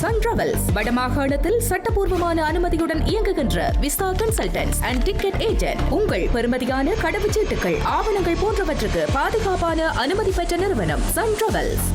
Sun travels வடமாகாணத்தில் சட்டபூர்வமான அனுமதியுடன் இயங்குகின்ற visa consultants and ticket agent. உங்கள் பெறுமதியான கடவுச்சீட்டுகள், ஆவணங்கள் போன்றவற்றுக்கு பாதுகாப்பான அனுமதி பெற்ற நிறுவனம் சன் டிராவல்ஸ்.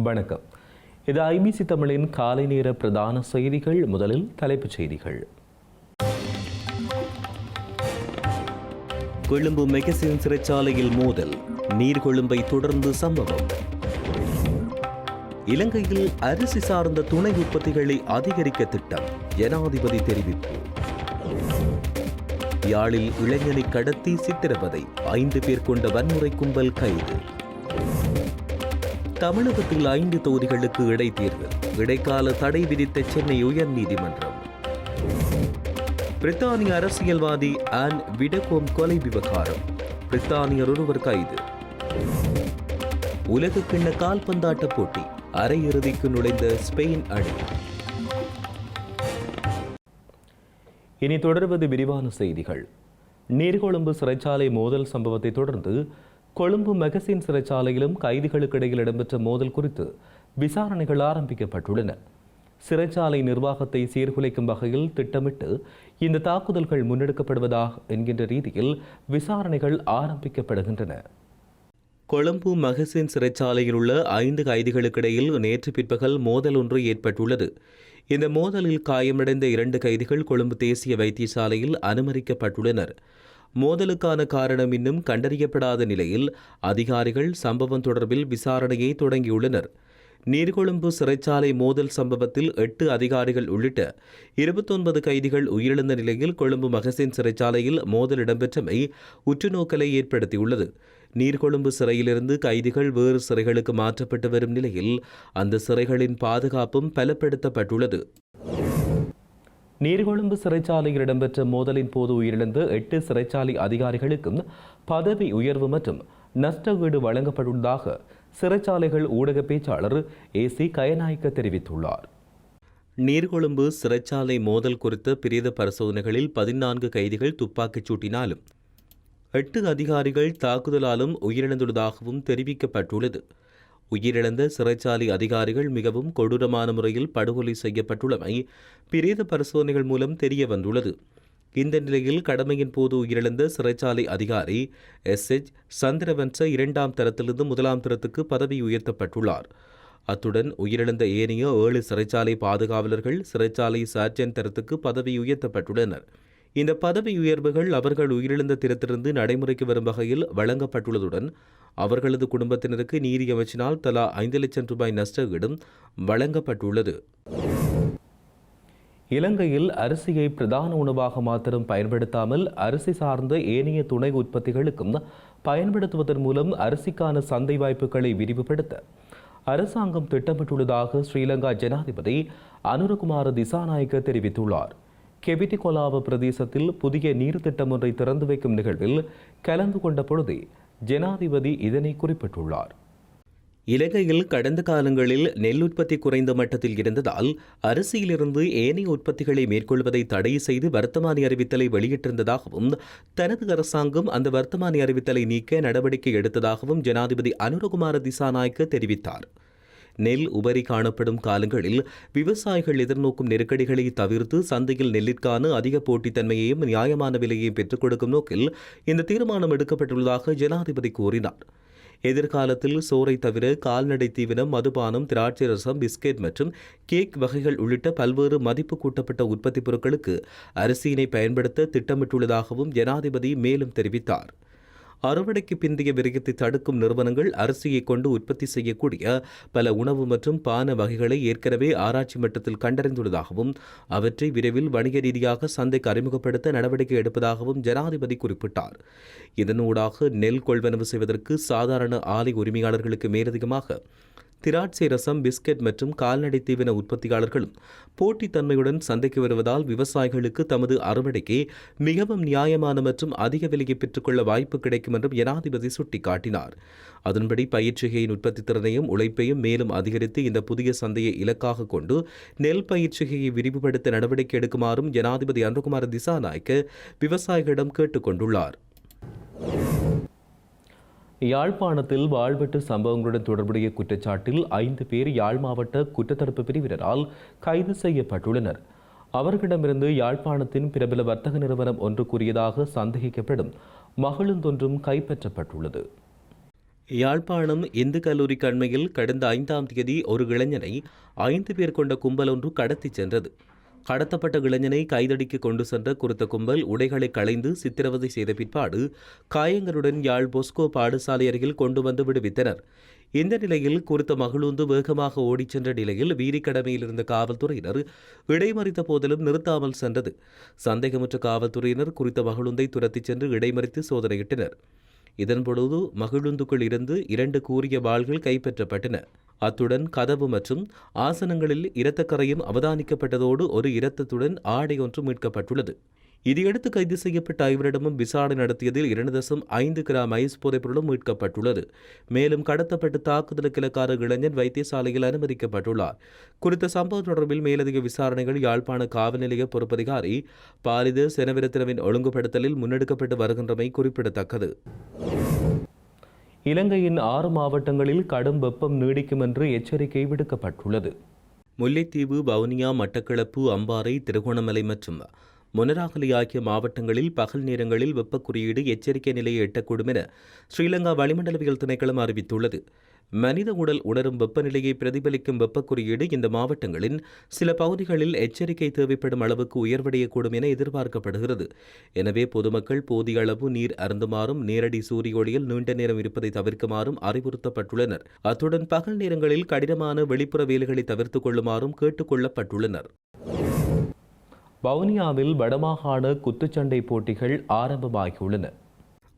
வணக்கம். இது ஐபிசி தமிழின் காலை நேர பிரதான செய்திகள். முதலில் தலைப்புச் செய்திகள். கொழும்பு மெகசின் சிறைச்சாலையில் மோதல், நீர்கொழும்பை தொடர்ந்து சம்பவம். இலங்கையில் அரிசி சார்ந்த துணை உற்பத்திகளை அதிகரிக்க திட்டம், ஜனாதிபதி தெரிவிப்பு. யாழில் இளைஞனை கடத்தி சித்திரவதை, 5 பேர் கொண்ட வன்முறை கும்பல் கைது. தமிழகத்தில் 5 தொகுதிகளுக்கு இடைத்தேர்தல், இடைக்கால தடை விதித்த சென்னை உயர்நீதிமன்றம். பிரித்தானிய அரசியல்வாதி ஆன் விடகோம் கொலை விவகாரம், பிரித்தானியர் ஒருவர் கைது. உலகக்கிண்ண கால்பந்தாட்ட போட்டி, அரையிறுதிக்கு நுழைந்த ஸ்பெயின் அணி. இனி தொடர்வது விரிவான செய்திகள். நீர்கொழும்பு சிறைச்சாலை மோதல் சம்பவத்தை தொடர்ந்து கொழும்பு மெகசின் சிறைச்சாலையிலும் கைதிகளுக்கு இடையில் இடம்பெற்ற மோதல் குறித்து விசாரணைகள் ஆரம்பிக்கப்பட்டுள்ளன. சிறைச்சாலை நிர்வாகத்தை சீர்குலைக்கும் வகையில் திட்டமிட்டு இந்த தாக்குதல்கள் முன்னெடுக்கப்படுவதாக என்கின்ற ரீதியில் விசாரணைகள் ஆரம்பிக்கப்படுகின்றன. கொழும்பு மெகசின் சிறைச்சாலையில் உள்ள 5 கைதிகளுக்கிடையில் நேற்று பிற்பகல் மோதல் ஒன்று ஏற்பட்டுள்ளது. இந்த மோதலில் காயமடைந்த 2 கைதிகள் கொழும்பு தேசிய வைத்தியசாலையில் அனுமதிக்கப்பட்டுள்ளனர். மோதலுக்கான காரணம் இன்னும் கண்டறியப்படாத நிலையில் அதிகாரிகள் சம்பவம் தொடர்பில் விசாரணையை தொடங்கியுள்ளனர். நீர்கொழும்பு சிறைச்சாலை மோதல் சம்பவத்தில் 8 அதிகாரிகள் உள்ளிட்ட 29 கைதிகள் உயிரிழந்த நிலையில் கொழும்பு மெகசின் சிறைச்சாலையில் மோதல் இடம்பெற்றமை உற்றுநோக்கலை ஏற்படுத்தியுள்ளது. நீர்கொழும்பு சிறையிலிருந்து கைதிகள் வேறு சிறைகளுக்கு மாற்றப்பட்டு வரும் நிலையில் அந்த சிறைகளின் பாதுகாப்பும் பலப்படுத்தப்பட்டுள்ளது. நீர்கொழும்பு சிறைச்சாலையில் இடம்பெற்ற மோதலின் போது உயிரிழந்த 8 சிறைச்சாலை அதிகாரிகளுக்கும் பதவி உயர்வு மற்றும் நஷ்டஈடு வழங்கப்பட்டுள்ளதாக சிறைச்சாலைகள் ஊடக பேச்சாளர் ஏசி கயநாயக்க தெரிவித்துள்ளார். நீர்கொழும்பு சிறைச்சாலை மோதல் குறித்த பிரேத பரிசோதனைகளில் 14 கைதிகள் துப்பாக்கிச் சூட்டினாலும் 8 அதிகாரிகள் தாக்குதலாலும் உயிரிழந்துள்ளதாகவும் தெரிவிக்கப்பட்டுள்ளது. உயிரிழந்த சிறைச்சாலை அதிகாரிகள் மிகவும் கொடூரமான முறையில் படுகொலை செய்யப்பட்டுள்ளமை பிரேத பரிசோதனைகள் மூலம் தெரிய வந்துள்ளது. இந்த நிலையில் கடமையின் போது உயிரிழந்த சிறைச்சாலை அதிகாரி SH சந்திரவன்ச 2ஆம் தரத்திலிருந்து 1ஆம் தரத்துக்கு பதவி உயர்த்தப்பட்டுள்ளார். அத்துடன் உயிரிழந்த ஏனைய 7 சிறைச்சாலை பாதுகாவலர்கள் சிறைச்சாலை சார்ஜென்ட் தரத்துக்கு பதவி உயர்த்தப்பட்டுள்ளனர். இந்த பதவி உயர்வுகள் அவர்கள் உயிரிழந்த திறத்திலிருந்து நடைமுறைக்கு வரும் வகையில் வழங்கப்பட்டுள்ளதுடன் அவர்களது குடும்பத்தினருக்கு நீதி அமைச்சினால் தலா 5 லட்சம் ரூபாய் நஷ்டஈடும் வழங்கப்பட்டுள்ளது. இலங்கையில் அரிசியை பிரதான உணவாக மாத்திரம் பயன்படுத்தாமல் அரிசி சார்ந்த ஏனைய துணை உற்பத்திகளுக்கும் பயன்படுத்துவதன் மூலம் அரிசிக்கான சந்தை வாய்ப்புகளை விரிவுபடுத்த அரசாங்கம் திட்டமிட்டுள்ளதாக ஸ்ரீலங்கா ஜனாதிபதி அனுரகுமார திசாநாயக்க தெரிவித்துள்ளார். கெவிட்டிகொலாவ பிரதேசத்தில் புதிய நீர் திட்டம் ஒன்றை திறந்து வைக்கும் நிகழ்வில் கலந்து கொண்ட பொழுதே ஜனாதிபதி இதனை குறிப்பிட்டுள்ளார். இலங்கையில் கடந்த காலங்களில் நெல் உற்பத்தி குறைந்த மட்டத்தில் இருந்ததால் அரிசியிலிருந்து ஏனைய உற்பத்திகளை மேற்கொள்வதை தடை செய்து வர்த்தமானி அறிவித்தலை வெளியிட்டிருந்ததாகவும் தனது அரசாங்கம் அந்த வர்த்தமானி அறிவித்தலை நீக்க நடவடிக்கை எடுத்ததாகவும் ஜனாதிபதி அனுரகுமார திசாநாயக்க தெரிவித்தார். நெல் உபரி காணப்படும் காலங்களில் விவசாயிகள் எதிர்நோக்கும் நெருக்கடிகளை தவிர்த்து சந்தையில் நெல்லிற்கான அதிக போட்டித்தன்மையையும் நியாயமான விலையையும் பெற்றுக் கொடுக்கும் நோக்கில் இந்த தீர்மானம் எடுக்கப்பட்டுள்ளதாக ஜனாதிபதி கூறினார். எதிர்காலத்தில் சோறை தவிர கால்நடை தீவனம், மதுபானம், திராட்சை ரசம், பிஸ்கெட் மற்றும் கேக் வகைகள் உள்ளிட்ட பல்வேறு மதிப்பு கூட்டப்பட்ட உற்பத்தி பொருட்களுக்கு அரிசியினை பயன்படுத்த திட்டமிட்டுள்ளதாகவும் ஜனாதிபதி மேலும் தெரிவித்தார். அறுவடைக்கு பிந்தைய விரயத்தை தடுக்கும் நிறுவனங்கள் அரிசியை கொண்டு உற்பத்தி செய்யக்கூடிய பல உணவு மற்றும் பான வகைகளை ஏற்கனவே ஆராய்ச்சி மட்டத்தில் கண்டறிந்துள்ளதாகவும் அவற்றை விரைவில் வணிக ரீதியாக சந்தைக்கு அறிமுகப்படுத்த நடவடிக்கை எடுப்பதாகவும் ஜனாதிபதி குறிப்பிட்டார். இதனூடாக நெல் கொள்வனவு செய்வதற்கு சாதாரண ஆலை உரிமையாளர்களுக்கு மேலதிகமாக திராட்சை ரசம், பிஸ்கெட் மற்றும் கால்நடை தீவன உற்பத்தியாளர்களும் போட்டித்தன்மையுடன் சந்தைக்கு வருவதால் விவசாயிகளுக்கு தமது அறுவடைக்கு மிகவும் நியாயமான மற்றும் அதிக விலையை பெற்றுக்கொள்ள வாய்ப்பு கிடைக்கும் என்றும் ஜனாதிபதி சுட்டிக்காட்டினார். அதன்படி பயிர்ச்செய்கையின் உற்பத்தி திறனையும் உழைப்பையும் மேலும் அதிகரித்து இந்த புதிய சந்தையை இலக்காக கொண்டு நெல் பயிர்ச்செய்கையை விரிவுபடுத்த நடவடிக்கை எடுக்குமாறும் ஜனாதிபதி அனுரகுமார திசாநாயக்க விவசாயிகளிடம் கேட்டுக் கொண்டுள்ளார். யாழ்ப்பாணத்தில் வாழ்வெட்டு சம்பவங்களுடன் தொடர்புடைய குற்றச்சாட்டில் 5 பேர் யாழ் மாவட்ட குற்றத்தடுப்பு பிரிவினரால் கைது செய்யப்பட்டுள்ளனர். அவர்களிடமிருந்து யாழ்ப்பாணத்தின் பிரபல வர்த்தக நிறுவனம் ஒன்று கூறியதாக சந்தேகிக்கப்படும் மகிழுந்தொன்றும் கைப்பற்றப்பட்டுள்ளது. யாழ்ப்பாணம் இந்து கல்லூரி கண்மையில் கடந்த 5ஆம் தேதி ஒரு இளைஞனை 5 பேர் கொண்ட கும்பல் ஒன்று கடத்திச் சென்றது. கடத்தப்பட்ட இளைஞனை கைதடிக்கு கொண்டு சென்ற குறித்த கும்பல் உடைகளை களைந்து சித்திரவதை செய்த பிற்பாடு காயங்களுடன் யாழ் பொஸ்கோ பாடசாலை அருகில் கொண்டு வந்து விடுவித்தனர். இந்த நிலையில் குறித்த மகிழுந்து வேகமாக ஓடிச் சென்ற நிலையில் வீதிக்கடமையில் இருந்த காவல்துறையினர் இடைமறித்த போதிலும் நிறுத்தாமல் சென்றது. சந்தேகமற்ற காவல்துறையினர் குறித்த மகிழுந்தை துரத்திச் சென்று இடைமறித்து சோதனையிட்டனர். இதன்பொழுது மகிழுந்துக்குள் இருந்து 2 கூரிய வாள்கள் கைப்பற்றப்பட்டன. அத்துடன் கதவு மற்றும் ஆசனங்களில் இரத்தக்கரையும் அவதானிக்கப்பட்டதோடு ஒரு இரத்தத்துடன் ஆடை ஒன்று மீட்கப்பட்டுள்ளது. இதையடுத்து கைது செய்யப்பட்ட 5 விசாரணை நடத்தியதில் 2.5 கிராம் ஐஸ் போதைப்பொருளும் மீட்கப்பட்டுள்ளது. மேலும் கடத்தப்பட்டு தாக்குதலுக்கு இலக்கான இளைஞன் வைத்தியசாலையில் அனுமதிக்கப்பட்டுள்ளார். குறித்த சம்பவம் தொடர்பில் மேலதிக விசாரணைகள் யாழ்ப்பாண காவல் நிலைய பொறுப்பதிகாரி பாரித செனவிரத்தினவின் ஒழுங்குபடுத்தலில் முன்னெடுக்கப்பட்டு வருகின்றமை குறிப்பிடத்தக்கது. இலங்கையின் 6 மாவட்டங்களில் கடும் வெப்பம் நீடிக்கும் என்று எச்சரிக்கை விடுக்கப்பட்டுள்ளது. முல்லைத்தீவு, வவுனியா, மட்டக்களப்பு, அம்பாறை, திருகோணமலை மற்றும் மொனராகலை ஆகிய மாவட்டங்களில் பகல் நேரங்களில் வெப்பக் குறியீடு எச்சரிக்கை நிலையை எட்டக்கூடும் என ஸ்ரீலங்கா வளிமண்டலவியல் திணைக்களம் அறிவித்துள்ளது. மனித உடல் உணரும் வெப்பநிலையை பிரதிபலிக்கும் வெப்பக் குறியீடு இந்த மாவட்டங்களின் சில பகுதிகளில் எச்சரிக்கை தேவைப்படும் அளவுக்கு உயர்வடையக்கூடும் என எதிர்பார்க்கப்படுகிறது. எனவே பொதுமக்கள் போதிய அளவு நீர் அருந்துமாறும் நேரடி சூரிய ஒளியில் நீண்ட நேரம் இருப்பதை தவிர்க்குமாறும் அறிவுறுத்தப்பட்டுள்ளனர். அத்துடன் பகல் நேரங்களில் கடினமான வெளிப்புற வேலைகளை தவிர்த்துக் கொள்ளுமாறும் கேட்டுக் கொள்ளப்பட்டுள்ளனர். வவுனியாவில் வடமாகாண குத்துச்சண்டை போட்டிகள் ஆரம்பமாகியுள்ளன.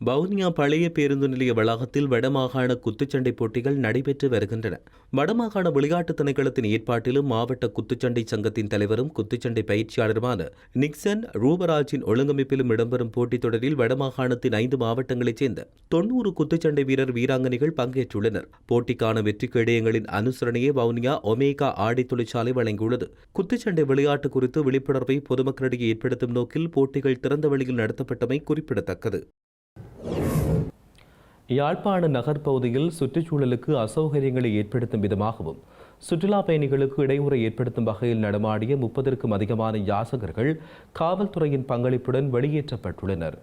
வவுனியா பழைய பேருந்து நிலைய வளாகத்தில் வடமாகாண குத்துச்சண்டை போட்டிகள் நடைபெற்று வருகின்றன. வடமாகாண விளையாட்டு திணைக்களத்தின் ஏற்பாட்டிலும் மாவட்ட குத்துச்சண்டை சங்கத்தின் தலைவரும் குத்துச்சண்டை பயிற்சியாளருமான நிக்சன் ரூபராஜின் ஒழுங்கமைப்பிலும் இடம்பெறும் போட்டித் தொடரில் வடமாகாணத்தின் 5 மாவட்டங்களைச் சேர்ந்த 90 குத்துச்சண்டை வீரர் வீராங்கனைகள் பங்கேற்றுள்ளனர். போட்டிக்கான வெற்றி கேடயங்களின் அனுசரணையை வவுனியா ஒமேகா ஆடை தொழிற்சாலை வழங்கியுள்ளது. குத்துச்சண்டை விளையாட்டு குறித்து விழிப்புணர்வை பொதுமக்களிடையே ஏற்படுத்தும் நோக்கில் போட்டிகள் திறந்த வெளியில் நடத்தப்பட்டமை குறிப்பிடத்தக்கது. யாழ்ப்பாண நகர்ப்பகுதியில் சுற்றுச்சூழலுக்கு அசௌகரியங்களை ஏற்படுத்தும் விதமாகவும் சுற்றுலா பயணிகளுக்கு இடையூறை ஏற்படுத்தும் வகையில் நடமாடிய 30க்கும் அதிகமான யாசகர்கள் காவல்துறையின் பங்களிப்புடன் வெளியேற்றப்பட்டுள்ளனர்.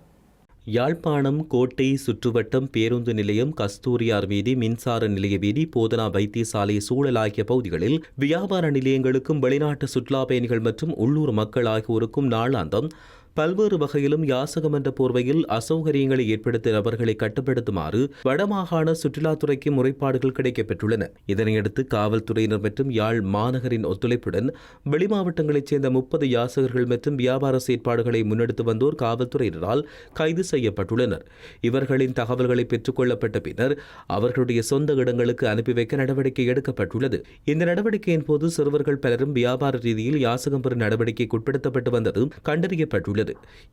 யாழ்ப்பாணம் கோட்டை சுற்றுவட்டம் பேருந்து நிலையம், கஸ்தூரியார் வீதி, மின்சார நிலைய வீதி, போதனா வைத்தியசாலை சூழல் ஆகிய பகுதிகளில் வியாபார நிலையங்களுக்கும் வெளிநாட்டு சுற்றுலா பயணிகள் மற்றும் உள்ளூர் மக்கள் ஆகியோருக்கும் நாளாந்தம் பல்வேறு வகையிலும் யாசகம் என்ற போர்வையில் அசௌகரியங்களை ஏற்படுத்திய நபர்களை கட்டுப்படுத்துமாறு வடமாகாண சுற்றுலாத்துறைக்கு முறைப்பாடுகள் கிடைக்கப்பெற்றுள்ளன. இதனையடுத்து காவல்துறையினர் மற்றும் யாழ் மாநகரின் ஒத்துழைப்புடன் வெளிமாவட்டங்களைச் சேர்ந்த 30 யாசகர்கள் மற்றும் வியாபார செயற்பாடுகளை முன்னெடுத்து வந்தோர் காவல்துறையினரால் கைது செய்யப்பட்டுள்ளனர். இவர்களின் தகவல்களை பெற்றுக் கொள்ளப்பட்ட பின்னர் அவர்களுடைய சொந்த இடங்களுக்கு அனுப்பி வைக்க நடவடிக்கை எடுக்கப்பட்டுள்ளது. இந்த நடவடிக்கையின் போது சிறுவர்கள் பலரும் வியாபார ரீதியில் யாசகம் பெறும் நடவடிக்கைக்கு உட்படுத்தப்பட்டு வந்தது கண்டறியப்பட்டுள்ளது.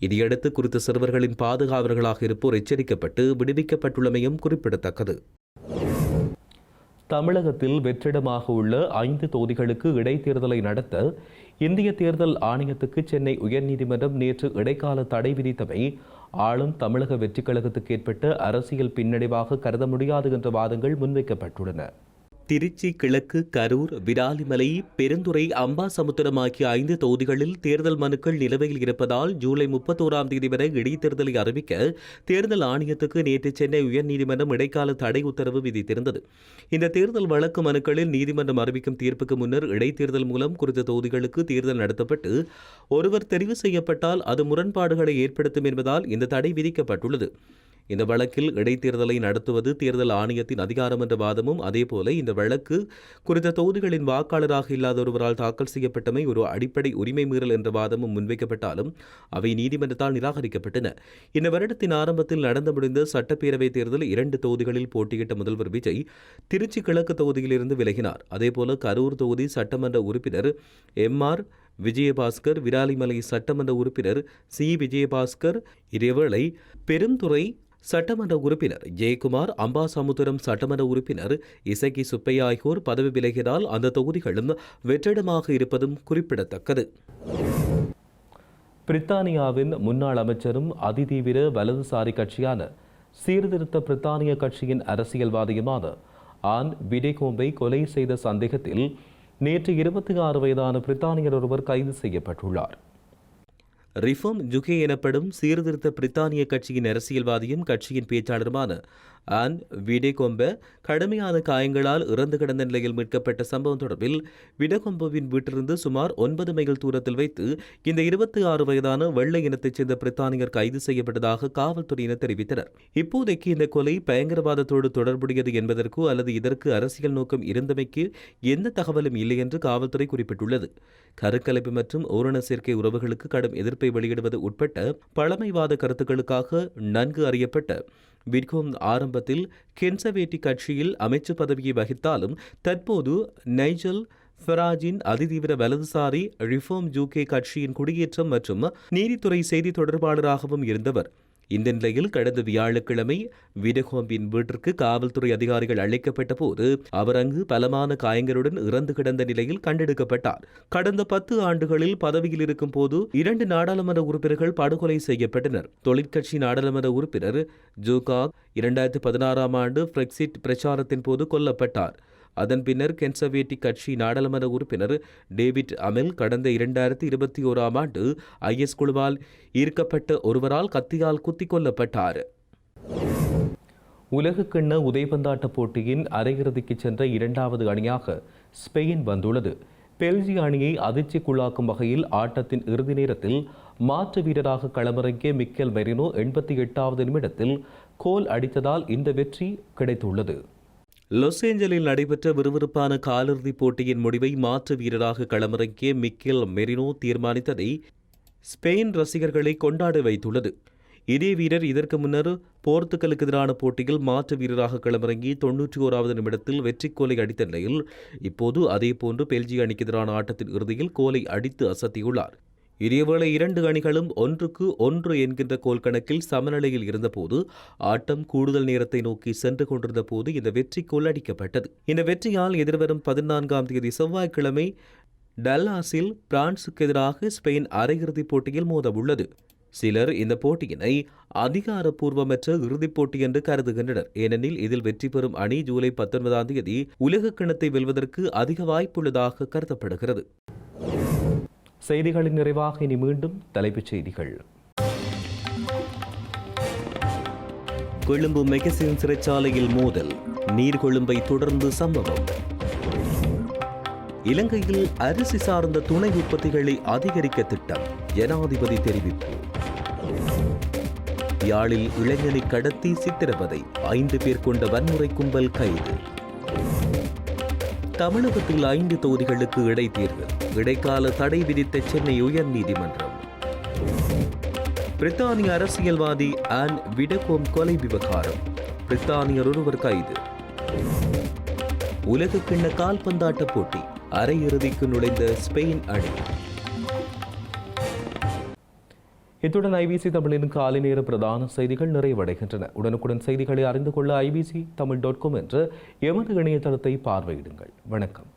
இதையடுத்து குறித்த சிறுவர்களின் பாதுகாவலர்களாக இருப்போர் எச்சரிக்கப்பட்டு விடுவிக்கப்பட்டுள்ளமையும் குறிப்பிடத்தக்கது. தமிழகத்தில் வெற்றிடமாக உள்ள 5 தொகுதிகளுக்கு இடைத்தேர்தலை நடத்த இந்திய தேர்தல் ஆணையத்துக்கு சென்னை உயர்நீதிமன்றம் நேற்று இடைக்கால தடை விதித்தமை ஆளும் தமிழக வெற்றிக் கழகத்துக்கு ஏற்பட்ட அரசியல் பின்னடைவாக கருத முடியாது என்ற வாதங்கள் முன்வைக்கப்பட்டுள்ளன. திருச்சி கிழக்கு, கரூர், விராலிமலை, பெருந்துறை, அம்பாசமுத்திரம் ஆகிய 5 தொகுதிகளில் தேர்தல் மனுக்கள் நிலுவையில் இருப்பதால் ஜூலை 31ஆம் தேதி வரை இடைத்தேர்தலை அறிவிக்க தேர்தல் ஆணையத்துக்கு நேற்று சென்னை உயர்நீதிமன்றம் இடைக்கால தடை உத்தரவு விதித்திருந்தது. இந்த தேர்தல் வழக்கு மனுக்களில் நீதிமன்றம் அறிவிக்கும் தீர்ப்புக்கு முன்னர் இடைத்தேர்தல் மூலம் குறித்த தொகுதிகளுக்கு தேர்தல் நடத்தப்பட்டு ஒருவர் தெரிவு செய்யப்பட்டால் அது முரண்பாடுகளை ஏற்படுத்தும் என்பதால் இந்த தடை விதிக்கப்பட்டுள்ளது. இந்த வழக்கில் இடைத்தேர்தலை நடத்துவது தேர்தல் ஆணையத்தின் அதிகாரம் என்ற வாதமும், அதேபோல இந்த வழக்கு குறித்த தொகுதிகளின் வாக்காளராக இல்லாத ஒருவரால் தாக்கல் செய்யப்பட்டமை ஒரு அடிப்படை உரிமை மீறல் என்ற வாதமும் முன்வைக்கப்பட்டாலும் அவை நீதிமன்றத்தால் நிராகரிக்கப்பட்டன. இந்த வருடத்தின் ஆரம்பத்தில் நடந்து முடிந்த சட்டப்பேரவைத் தேர்தல் 2 தொகுதிகளில் போட்டியிட்ட முதல்வர் விஜய் திருச்சி கிழக்கு தொகுதியிலிருந்து விலகினார். அதேபோல கரூர் தொகுதி சட்டமன்ற உறுப்பினர் MR விஜயபாஸ்கர், விராலிமலை சட்டமன்ற உறுப்பினர் C விஜயபாஸ்கர், இதேவேளை பெருந்துறை சட்டமன்ற உறுப்பினர் ஜெயக்குமார், அம்பாசமுத்திரம் சட்டமன்ற உறுப்பினர் இசக்கி சுப்பையா ஆகியோர் பதவி விலகினால் அந்த தொகுதிகளும் வெற்றிடமாக இருப்பதும் குறிப்பிடத்தக்கது. பிரித்தானியாவின் முன்னாள் அமைச்சரும் அதிதீவிர வலதுசாரி கட்சியான சீர்திருத்த பிரித்தானிய கட்சியின் அரசியல்வாதியுமான ஆன் விடேகோம்பை கொலை செய்த சந்தேகத்தில் நேற்று 26 வயதான பிரித்தானியர் ஒருவர் கைது செய்யப்பட்டுள்ளார். ரிஃபார்ம் ஜுகே எனப்படும் சீர்திருத்த பிரித்தானிய கட்சியின் அரசியல்வாதியும் கட்சியின் பேச்சாளருமான ஆன் விடேகொம்ப கடுமையான காயங்களால் இறந்து கிடந்த நிலையில் மீட்கப்பட்ட சம்பவம் தொடர்பில் விடகொம்பவின் வீட்டிலிருந்து சுமார் 9 மைல் தூரத்தில் வைத்து இந்த 26 வயதான வெள்ளை இனத்தைச் சேர்ந்த பிரித்தானியர் கைது செய்யப்பட்டதாக காவல்துறையினர் தெரிவித்தனர். இப்போதைக்கு இந்த கொலை பயங்கரவாதத்தோடு தொடர்புடையது என்பதற்கோ அல்லது இதற்கு அரசியல் நோக்கம் இருந்தமைக்கு எந்த தகவலும் இல்லை என்று காவல்துறை குறிப்பிட்டுள்ளது. கருக்கலைப்பு மற்றும் ஓரண சேர்க்கை உறவுகளுக்கு கடும் எதிர்ப்பை வெளியிடுவது உட்பட்ட பழமைவாத கருத்துக்களுக்காக நன்கு அறியப்பட்ட விட்கோம் ஆரம்பத்தில் கென்சவேட்டி கட்சியில் அமைச்சு பதவியை வகித்தாலும் தற்போது நைஜல் ஃபராஜின் அதிதீவிர வலதுசாரி ரிஃபார்ம் ஜூகே கட்சியின் குடியேற்றம் மற்றும் நீதித்துறை செய்தி தொடர்பாளராகவும் இருந்தவர். இந்த நிலையில் கடந்த வியாழக்கிழமை விடகோம்பின் வீட்டிற்கு காவல்துறை அதிகாரிகள் அழைக்கப்பட்ட போது அவர் அங்கு பலமான காயங்களுடன் இறந்து கிடந்த நிலையில் கண்டெடுக்கப்பட்டார். கடந்த 10 ஆண்டுகளில் பதவியில் இருக்கும் போது 2 நாடாளுமன்ற உறுப்பினர்கள் படுகொலை செய்யப்பட்டனர். தொழிற்கட்சி நாடாளுமன்ற உறுப்பினர் ஜூகாக் 2016ஆம் ஆண்டு பிரெக்சிட் பிரச்சாரத்தின் போது கொல்லப்பட்டார். அதன் பின்னர் கென்சவேட்டி கட்சி நாடாளுமன்ற உறுப்பினர் டேவிட் அமெல் கடந்த 2021ஆம் ஆண்டு IS குழுவால் ஈர்க்கப்பட்ட ஒருவரால் கத்தியால் குத்திக் கொல்லப்பட்டார். உலகக்கிண்ண உதைபந்தாட்ட போட்டியின் அரையிறுதிக்கு சென்ற 2வது அணியாக ஸ்பெயின் வந்துள்ளது. பெல்ஜிய அணியை அதிர்ச்சிக்குள்ளாக்கும் வகையில் ஆட்டத்தின் இறுதி நேரத்தில் மாற்று வீரராக களமிறங்கிய மிக்கேல் மெரினோ 88வது நிமிடத்தில் கோல் அடித்ததால் இந்த வெற்றி கிடைத்துள்ளது. லாஸ் ஏஞ்சலில் நடைபெற்ற விறுவிறுப்பான காலிறுதிப் போட்டியின் முடிவை மாற்று வீரராக களமிறங்கிய மிக்கேல் மெரினோ தீர்மானித்ததை ஸ்பெயின் ரசிகர்களை கொண்டாட வைத்துள்ளது. இதே வீரர் இதற்கு முன்னர் போர்த்துகலுக்கு எதிரான போட்டியில் மாற்று வீரராக களமிறங்கி 91வது நிமிடத்தில் வெற்றி கோலை அடித்த நிலையில் இப்போது அதேபோன்று பெல்ஜிய அணிக்கு எதிரான ஆட்டத்தின் இறுதியில் கோலை அடித்து அசத்தியுள்ளார். இதேவேளை 2 அணிகளும் 1-1 என்கின்ற கோல் கணக்கில் சமநிலையில் இருந்தபோது ஆட்டம் கூடுதல் நேரத்தை நோக்கி சென்று கொண்டிருந்த போது இந்த வெற்றி கோல் அடிக்கப்பட்டது. இந்த வெற்றியால் எதிர்வரும் 14ஆம் தேதி செவ்வாய்க்கிழமை டல்லாஸில் பிரான்சுக்கு எதிராக ஸ்பெயின் அரையிறுதிப் போட்டியில் மோதவுள்ளது. சிலர் இந்த போட்டியினை அதிகாரப்பூர்வமற்ற இறுதிப் போட்டி என்று கருதுகின்றனர். ஏனெனில் இதில் வெற்றி பெறும் அணி ஜூலை 19ஆம் தேதி உலக கிண்ணத்தை வெல்வதற்கு அதிக வாய்ப்புள்ளதாக கருதப்படுகிறது. செய்திகளின் நிறைவாக இனி மீண்டும் தலைப்புச் செய்திகள். கொழும்பு மெகசின் சிறைச்சாலையில் மோதல், நீர்கொழும்பை தொடர்ந்து சம்பவம். இலங்கையில் அரிசி சார்ந்த துணை உற்பத்திகளை அதிகரிக்க திட்டம், ஜனாதிபதி தெரிவிப்பு. யாழில் இளைஞனை கடத்தி சித்திரவதை, 5 பேர் கொண்ட வன்முறை கும்பல் கைது. தமிழகத்தில் 5 தொகுதிகளுக்கு இடைத்தேர்தல், இடைக்கால தடை விதித்த சென்னை உயர்நீதிமன்றம். பிரித்தானிய அரசியல்வாதி ஆன் விடகோம் கொலை விவகாரம், பிரித்தானியர் ஒருவர் கைது. உலகக்கிண்ண கால்பந்தாட்ட போட்டி, அரையிறுதிக்கு நுழைந்த ஸ்பெயின் அணி. இத்துடன் IBC தமிழின் காலை நேர பிரதான செய்திகள் நிறைவடைகின்றன. உடனுக்குடன் செய்திகளை அறிந்து கொள்ள IBC தமிழ்.com என்ற எமது இணையதளத்தை பார்வையிடுங்கள். வணக்கம்.